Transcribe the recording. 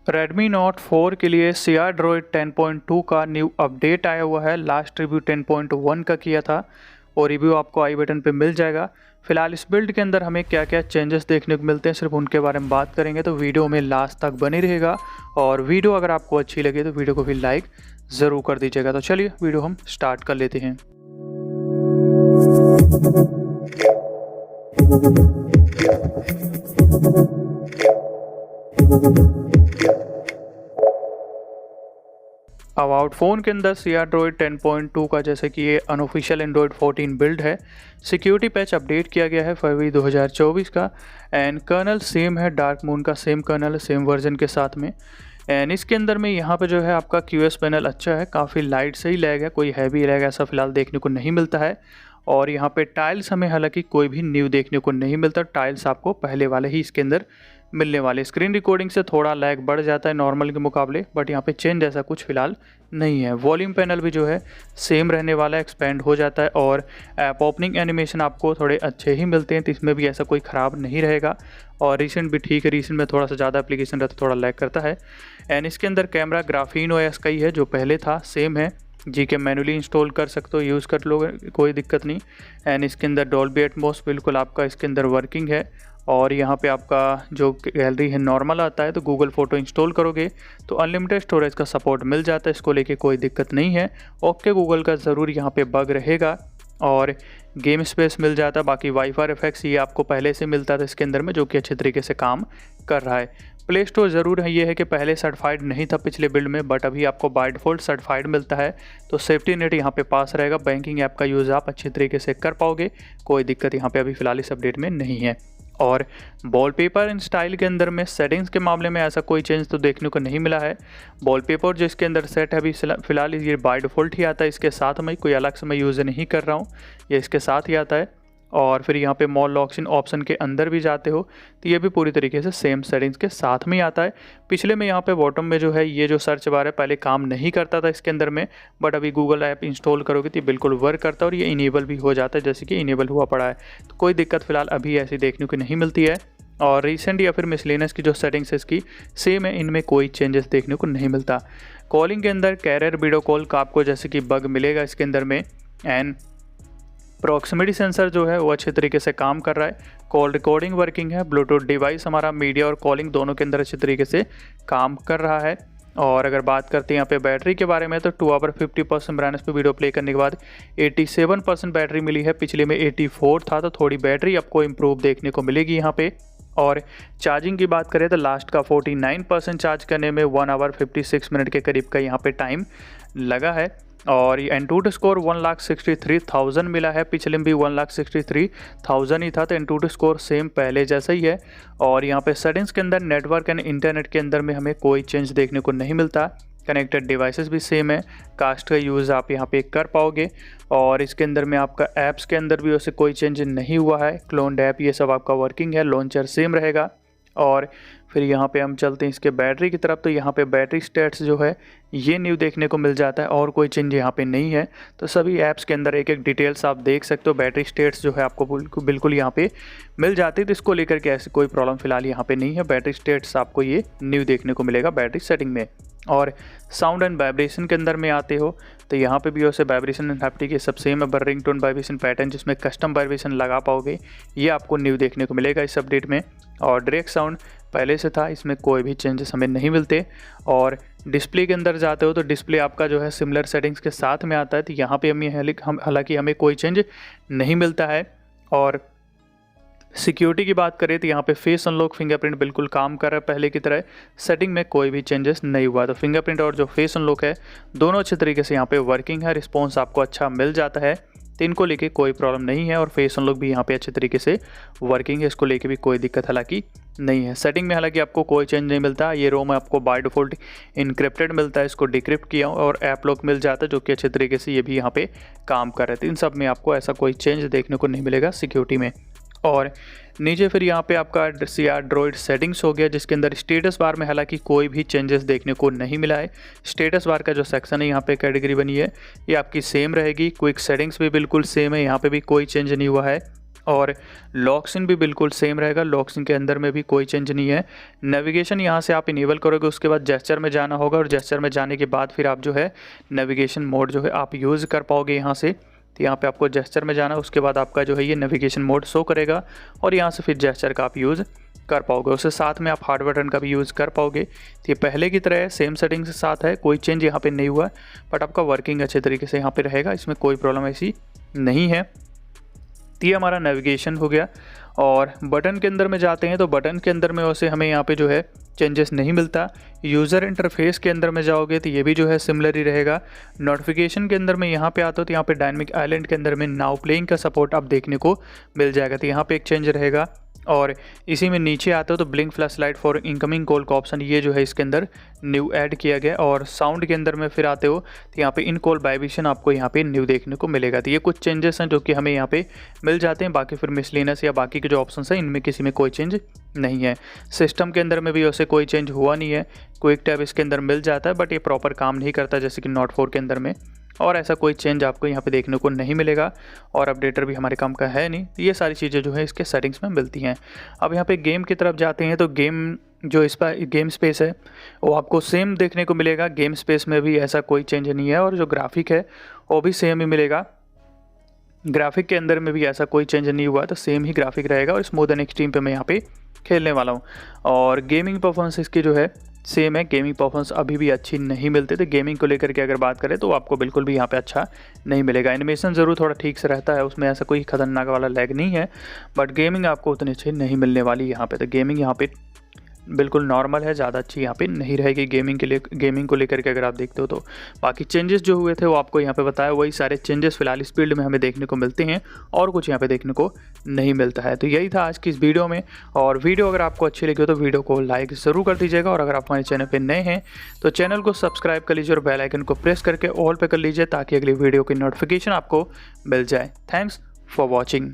Redmi Note 4 के लिए Sierra Droid 10.2 का न्यू अपडेट आया हुआ है। लास्ट रिव्यू 10.1 का किया था और रिव्यू आपको आई बटन पे मिल जाएगा। फिलहाल इस बिल्ड के अंदर हमें क्या क्या चेंजेस देखने को मिलते हैं सिर्फ उनके बारे में बात करेंगे, तो वीडियो में लास्ट तक बने रहेगा। और वीडियो अगर आपको अच्छी लगे तो वीडियो को भी लाइक ज़रूर कर दीजिएगा। तो चलिए वीडियो हम स्टार्ट कर लेते हैं। अबाउट फ़ोन के अंदर Sierra Droid 10.2 का जैसे कि ये अनऑफिशियल एंड्रॉयड 14 बिल्ड है। सिक्योरिटी पैच अपडेट किया गया है फरवरी 2024 का। एंड कर्नल सेम है, डार्क मून का सेम कर्नल है, सेम वर्जन के साथ में। एंड इसके अंदर में यहाँ पे जो है आपका QS पैनल अच्छा है, काफ़ी लाइट से ही लैग है, कोई हैवी लैग ऐसा फिलहाल देखने को नहीं मिलता है। और यहाँ पे टाइल्स हमें हालांकि कोई भी न्यू देखने को नहीं मिलता, टाइल्स आपको पहले वाले ही इसके अंदर मिलने वाले। स्क्रीन रिकॉर्डिंग से थोड़ा लैग बढ़ जाता है नॉर्मल के मुकाबले, बट यहाँ पे चेंज ऐसा कुछ फिलहाल नहीं है। वॉल्यूम पैनल भी जो है सेम रहने वाला है, एक्सपेंड हो जाता है। और ऐप ओपनिंग एनिमेशन आपको थोड़े अच्छे ही मिलते हैं, तो इसमें भी ऐसा कोई ख़राब नहीं रहेगा। और रिसेंट भी ठीक है, रिसेंट में थोड़ा सा ज़्यादा एप्लीकेशन रहता है, थोड़ा लैग करता है। एंड इसके अंदर कैमरा ग्राफीन OS का ही है, जो पहले था सेम है। GK मैनुअली इंस्टॉल कर सकते हो, यूज़ कर लोगे, कोई दिक्कत नहीं। एंड इसके अंदर डॉल्बी एटमॉस बिल्कुल आपका इसके अंदर वर्किंग है। और यहाँ पे आपका जो गैलरी है नॉर्मल आता है, तो गूगल फ़ोटो इंस्टॉल करोगे तो अनलिमिटेड स्टोरेज का सपोर्ट मिल जाता है, इसको लेके कोई दिक्कत नहीं है। ओके गूगल का ज़रूर यहाँ पे बग रहेगा। और गेम स्पेस मिल जाता है। बाकी वाईफाई इफेक्ट्स ये आपको पहले से मिलता था इसके अंदर में, जो कि अच्छे तरीके से काम कर रहा है। प्ले स्टोर ज़रूर है, ये है कि पहले सर्टिफाइड नहीं था पिछले बिल्ड में, बट अभी आपको बाय डिफ़ॉल्ट सर्टिफाइड मिलता है, तो सेफ्टी नेट यहाँ पे पास रहेगा। बैंकिंग ऐप का यूज़ आप अच्छे तरीके से कर पाओगे, कोई दिक्कत यहाँ पे अभी फ़िलहाल इस अपडेट में नहीं है। और वॉलपेपर एंड स्टाइल के अंदर में सेटिंग्स के मामले में ऐसा कोई चेंज तो देखने को नहीं मिला है। वॉलपेपर जो इसके अंदर सेट है अभी फ़िलहाल ये बाय डिफ़ॉल्ट ही आता है, इसके साथ में कोई अलग से मैं यूज़ नहीं कर रहा हूँ, ये इसके साथ ही आता है। और फिर यहाँ पे मॉल लॉक इन ऑप्शन के अंदर भी जाते हो तो ये भी पूरी तरीके से सेम सेटिंग्स के साथ में ही आता है। पिछले में यहाँ पे बॉटम में जो है ये जो सर्च बार है पहले काम नहीं करता था इसके अंदर में, बट अभी गूगल ऐप इंस्टॉल करोगे तो ये बिल्कुल वर्क करता है और ये इनेबल भी हो जाता है, जैसे कि इनेबल हुआ पड़ा है। तो कोई दिक्कत फिलहाल अभी ऐसी देखने को नहीं मिलती है। और रिसेंट या फिर मिसलेनियस की जो सेटिंग्स है इसकी सेम है, इनमें कोई चेंजेस देखने को नहीं मिलता। कॉलिंग के अंदर कैरियर वीडियो कॉल का आपको जैसे कि बग मिलेगा इसके अंदर में। एंड प्रॉक्सिमिटी सेंसर जो है वो अच्छे तरीके से काम कर रहा है। कॉल रिकॉर्डिंग वर्किंग है। ब्लूटूथ डिवाइस हमारा मीडिया और कॉलिंग दोनों के अंदर अच्छे तरीके से काम कर रहा है। और अगर बात करते हैं यहाँ पे बैटरी के बारे में, तो 2 आवर 50% ब्राइटनेस पे वीडियो प्ले करने के बाद 87% बैटरी मिली है। पिछले में 84 था, तो थोड़ी बैटरी आपको इम्प्रूव देखने को मिलेगी यहाँ पे। और चार्जिंग की बात करें तो लास्ट का 49% चार्ज करने में 1 आवर 56 मिनट के करीब का यहाँ पे टाइम लगा है। और ये एंटूटू स्कोर 1,63,000 मिला है, पिछले में भी 1,63,000 ही था, तो एंटूटू स्कोर सेम पहले जैसा ही है। और यहाँ पे सेटिंग्स के अंदर नेटवर्क एंड इंटरनेट के अंदर में हमें कोई चेंज देखने को नहीं मिलता। कनेक्टेड डिवाइसेस भी सेम है, कास्ट का यूज़ आप यहाँ पे कर पाओगे। और इसके अंदर में आपका ऐप्स के अंदर भी वैसे कोई चेंज नहीं हुआ है। क्लोन्ड ऐप ये सब आपका वर्किंग है, लॉन्चर सेम रहेगा। और फिर यहाँ पे हम चलते हैं इसके बैटरी की तरफ, तो यहाँ पे बैटरी स्टेट्स जो है ये न्यू देखने को मिल जाता है और कोई चेंज यहाँ पे नहीं है। तो सभी ऐप्स के अंदर एक एक डिटेल्स आप देख सकते हो। बैटरी स्टेट्स जो है आपको बिल्कुल यहाँ पे मिल जाती है, तो इसको लेकर के ऐसी कोई प्रॉब्लम फिलहाल यहाँ पे नहीं है। बैटरी स्टेट्स आपको ये न्यू देखने को मिलेगा बैटरी सेटिंग में। और साउंड एंड वाइब्रेशन के अंदर में आते हो तो यहाँ पे भी वैसे वाइब्रेशन एंड हैप्टिक ये सब सेम है। बर रिंगटोन वाइब्रेशन पैटर्न जिसमें कस्टम वाइब्रेशन लगा पाओगे, ये आपको न्यू देखने को मिलेगा इस अपडेट में। और डायरेक्ट साउंड पहले से था, इसमें कोई भी चेंजेस हमें नहीं मिलते। और डिस्प्ले के अंदर जाते हो तो डिस्प्ले आपका जो है सिमिलर सेटिंग्स के साथ में आता है, तो यहाँ पे हालांकि हमें कोई चेंज नहीं मिलता है। और सिक्योरिटी की बात करें तो यहाँ पे फेस अनलॉक फिंगरप्रिंट बिल्कुल काम कर रहा है पहले की तरह, सेटिंग में कोई भी चेंजेस नहीं हुआ। तो फिंगरप्रिंट और जो फेस अनलॉक है दोनों अच्छे तरीके से यहाँ पे वर्किंग है, रिस्पॉन्स आपको अच्छा मिल जाता है, तो इनको लेके कोई प्रॉब्लम नहीं है। और फेस अनलॉक भी यहाँ पे अच्छे तरीके से वर्किंग है, इसको लेके भी कोई दिक्कत हालांकि नहीं है। सेटिंग में हालांकि आपको कोई चेंज नहीं मिलता। ये रोम आपको बाय डिफ़ॉल्ट इनक्रिप्टेड मिलता है, इसको डिक्रिप्ट किया और ऐप लॉक मिल जाता है, जो कि अच्छे तरीके से ये भी यहाँ पे काम कर रहे थे। इन सब में आपको ऐसा कोई चेंज देखने को नहीं मिलेगा सिक्योरिटी में। और नीचे फिर यहाँ पे आपका Sierra Droid सेटिंग्स हो गया, जिसके अंदर स्टेटस बार में हालांकि कोई भी चेंजेस देखने को नहीं मिला है। स्टेटस बार का जो सेक्शन है यहाँ पे कैटेगरी बनी है ये आपकी सेम रहेगी। क्विक सेटिंग्स भी बिल्कुल सेम है, यहाँ पे भी कोई चेंज नहीं हुआ है। और लॉक्स-इन भी बिल्कुल सेम रहेगा, लॉक्स-इन के अंदर में भी कोई चेंज नहीं है। नेविगेशन यहाँ से आप इनेबल करोगे, उसके बाद जेस्चर में जाना होगा और जेस्चर में जाने के बाद फिर आप जो है नेविगेशन मोड जो है आप यूज़ कर पाओगे यहाँ से। तो यहाँ पे आपको जेस्चर में जाना है, उसके बाद आपका जो है ये नेविगेशन मोड शो करेगा और यहाँ से फिर जेस्चर का आप यूज़ कर पाओगे। उसके साथ में आप हार्ड बटन का भी यूज़ कर पाओगे। तो ये पहले की तरह है, सेम सेटिंग के साथ है, कोई चेंज यहाँ पे नहीं हुआ, बट आपका वर्किंग अच्छे तरीके से यहाँ पे रहेगा, इसमें कोई प्रॉब्लम ऐसी नहीं है। तो ये हमारा नेविगेशन हो गया। और बटन के अंदर में जाते हैं तो बटन के अंदर में वैसे हमें यहाँ पे जो है चेंजेस नहीं मिलता। यूज़र इंटरफेस के अंदर में जाओगे तो ये भी जो है सिमिलर ही रहेगा। नोटिफिकेशन के अंदर में यहाँ पे आता हो तो यहाँ पे डायनामिक आइलैंड के अंदर में नाउ प्लेइंग का सपोर्ट आप देखने को मिल जाएगा, तो यहाँ पे एक चेंज रहेगा। और इसी में नीचे आते हो तो blink flash light for incoming call का ऑप्शन ये जो है इसके अंदर न्यू ऐड किया गया। और साउंड के अंदर में फिर आते हो तो यहाँ पे इन कॉल वाइब्रेशन आपको यहाँ पे न्यू देखने को मिलेगा। तो ये कुछ चेंजेस हैं जो कि हमें यहाँ पे मिल जाते हैं। बाकी फिर मिसलेनियस या बाकी के जो ऑप्शन हैं इनमें किसी में कोई चेंज नहीं है। सिस्टम के अंदर में भी वैसे कोई चेंज हुआ नहीं है। क्विक टैब इसके अंदर मिल जाता है बट ये प्रॉपर काम नहीं करता जैसे कि नोट 4 के अंदर में, और ऐसा कोई चेंज आपको यहाँ पे देखने को नहीं मिलेगा। और अपडेटर भी हमारे काम का है नहीं। तो ये सारी चीज़ें जो है इसके सेटिंग्स में मिलती हैं। अब यहाँ पे गेम की तरफ जाते हैं तो गेम जो इस पर गेम स्पेस है वो आपको सेम देखने को मिलेगा। गेम स्पेस में भी ऐसा कोई चेंज नहीं है और जो ग्राफिक है वो भी सेम ही मिलेगा। ग्राफिक के अंदर में भी ऐसा कोई चेंज नहीं हुआ, तो सेम ही ग्राफिक रहेगा। और स्मूथ एंड एक्सट्रीम पे मैं यहाँ पे खेलने वाला हूँ। और गेमिंग परफॉर्मेंस इसकी जो है सेम है। गेमिंग परफॉर्मेंस अभी भी अच्छी नहीं मिलती, तो गेमिंग को लेकर के अगर बात करें तो आपको बिल्कुल भी यहाँ पे अच्छा नहीं मिलेगा। एनिमेशन ज़रूर थोड़ा ठीक से रहता है, उसमें ऐसा कोई खतरनाक वाला लैग नहीं है, बट गेमिंग आपको उतनी अच्छी नहीं मिलने वाली यहाँ पे। तो गेमिंग यहाँ पे बिल्कुल नॉर्मल है, ज़्यादा अच्छी यहाँ पे नहीं रहेगी गेमिंग के लिए। गेमिंग को लेकर के अगर आप देखते हो तो बाकी चेंजेस जो हुए थे वो आपको यहाँ पे बताया, वही सारे चेंजेस फिलहाल इस फील्ड में हमें देखने को मिलते हैं और कुछ यहाँ पे देखने को नहीं मिलता है। तो यही था आज की इस वीडियो में। और वीडियो अगर आपको अच्छी लगी हो तो वीडियो को लाइक ज़रूर कर दीजिएगा। और अगर आप हमारे चैनल पर नए हैं तो चैनल को सब्सक्राइब कर लीजिए और बेल आइकन को प्रेस करके ऑल पे कर लीजिए ताकि अगली वीडियो की नोटिफिकेशन आपको मिल जाए। Thanks for watching.